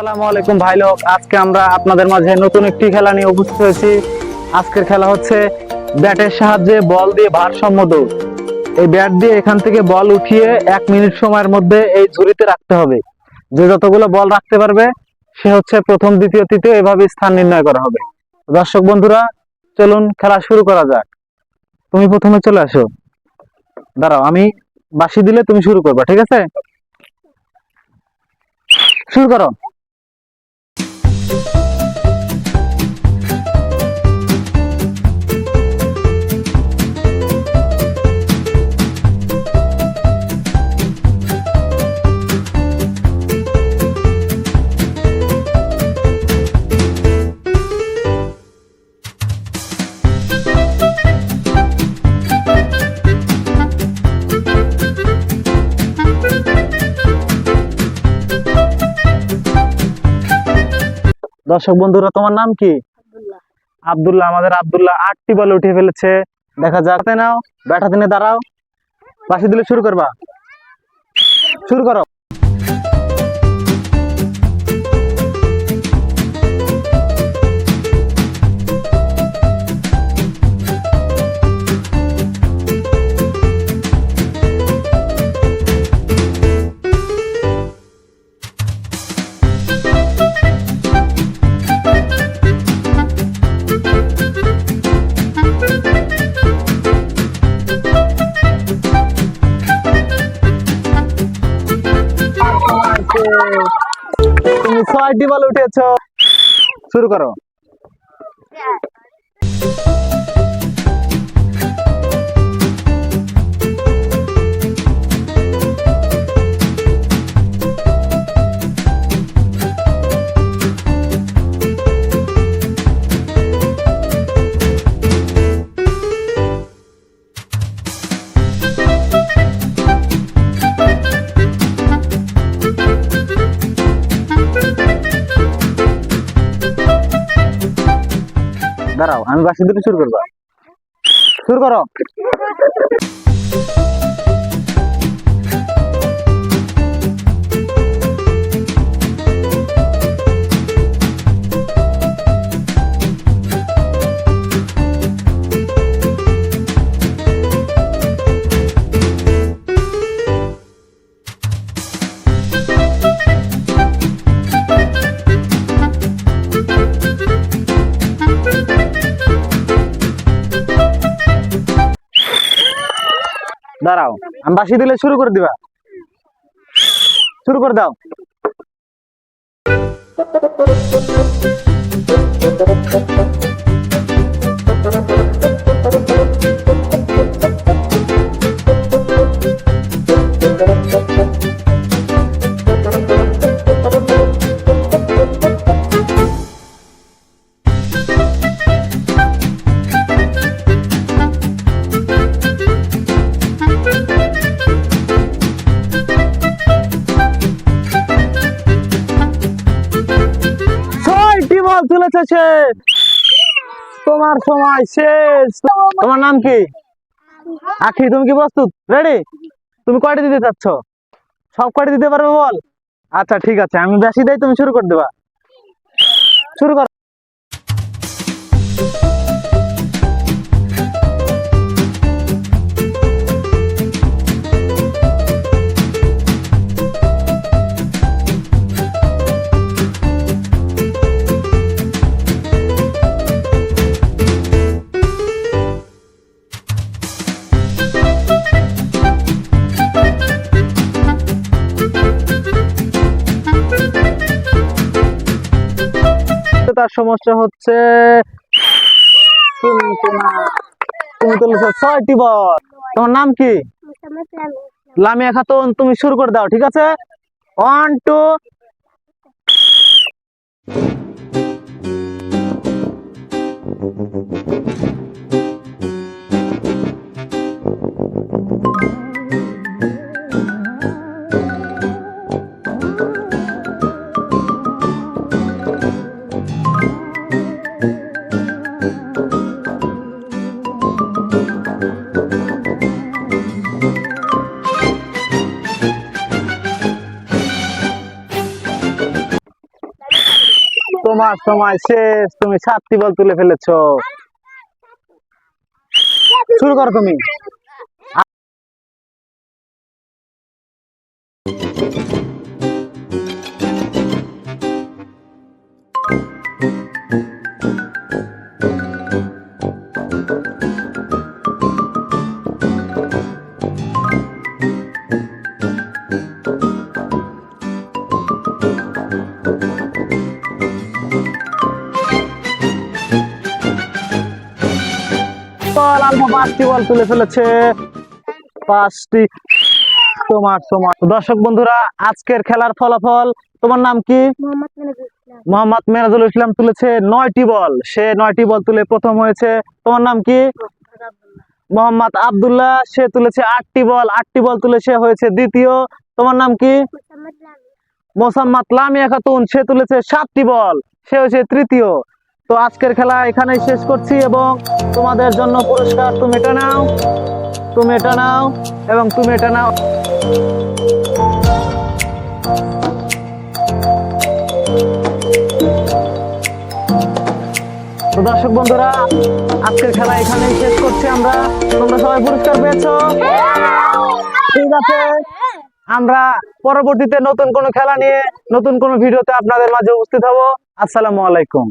আসসালামু আলাইকুম ভাই লোক, আজকে আমরা আপনাদের মাঝে নতুন একটি খেলা নিয়ে উপস্থিত হয়েছি। আজকের খেলা হচ্ছে ব্যাটের সাহায্যে বল দিয়ে ভারসাম্য দৌড়। এই ব্যাট দিয়ে এখান থেকে বল উঠিয়ে 1 মিনিট সময়ের মধ্যে এই ঝুড়িতে রাখতে হবে। যে যতগুলো বল রাখতে পারবে সে হচ্ছে প্রথম, দ্বিতীয়, তৃতীয় এভাবে স্থান নির্ণয় করা হবে। দর্শক বন্ধুরা, চলুন খেলা শুরু করা যাক। তুমি প্রথমে চলে আসো। দাঁড়াও, আমি বাঁশি দিলে তুমি শুরু করবা, ঠিক আছে? শুরু করো। দর্শক বন্ধুরা, তোমার নাম কি? আব্দুল্লাহ। আমাদের আব্দুল্লাহ 8টি বল উঠিয়ে ফেলেছে। দেখা যাক। নাও, ব্যাট হাতে নিয়ে দাঁড়াও, বাঁশি দিলে শুরু করবা। শুরু করো। তুমি 6টি বল উঠেছো। শুরু করো। দাঁড়াও, আমি বাঁশি দিতে শুরু করবা। শুরু করো। দাঁড়াও, আমি বাঁশি দিলে শুরু করে দিবা। শুরু করে দাও। চলেছে শেষ। তোমার সময় শেষ। তোমার নাম কি? আখি। তুমি কি প্রস্তুত? রেডি? তুমি কয়টা দিতে চাচ্ছ? সব কয়টা দিতে পারবে বল? আচ্ছা ঠিক আছে, আমি বেশি দেই, তুমি শুরু করে দেবা। শুরু করো। তার সমস্যা হচ্ছে তুমি তুলেছো 6টি বল। তোমার নাম কি? লামিয়া খাতুন। তুমি শুরু করে দাও, ঠিক আছে? 1 2। তোমার সময় শেষ, তুমি 7টি বল তুলে ফেলেছো। শুরু করো তুমি। বল আলফা 5টি বল তুলে ফেলেছে, 5টি। তোমার সময়। দর্শক বন্ধুরা, আজকের খেলার ফলাফল, তোমার নাম কি? মোহাম্মদ মেরাজুল ইসলাম তুলেছে 9টি বল, সে 9টি বল তুলে প্রথম হয়েছে। তোমার নাম কি? মোহাম্মদ আব্দুল্লাহ, সে তুলেছে 8টি বল, 8টি বল তুলে সে হয়েছে দ্বিতীয়। তোমার নাম কি? মোসাম্মদ লামিয়া খাতুন, সে তুলেছে 7টি বল, সে হয়েছে তৃতীয়। তো আজকের খেলা এখানেই শেষ করছি এবং তোমাদের জন্য পুরস্কার, তুমি এটা নাও, তুমি এটা নাও এবং তুমি এটা নাও। তো দর্শক বন্ধুরা, আজকের খেলা এখানেই শেষ করছি আমরা। তোমরা সবাই পুরস্কার পেয়েছো? ঠিক আছে, আমরা পরবর্তীতে নতুন কোনো খেলা নিয়ে নতুন কোনো ভিডিওতে আপনাদের মাঝে উপস্থিত হব। আসসালামু আলাইকুম।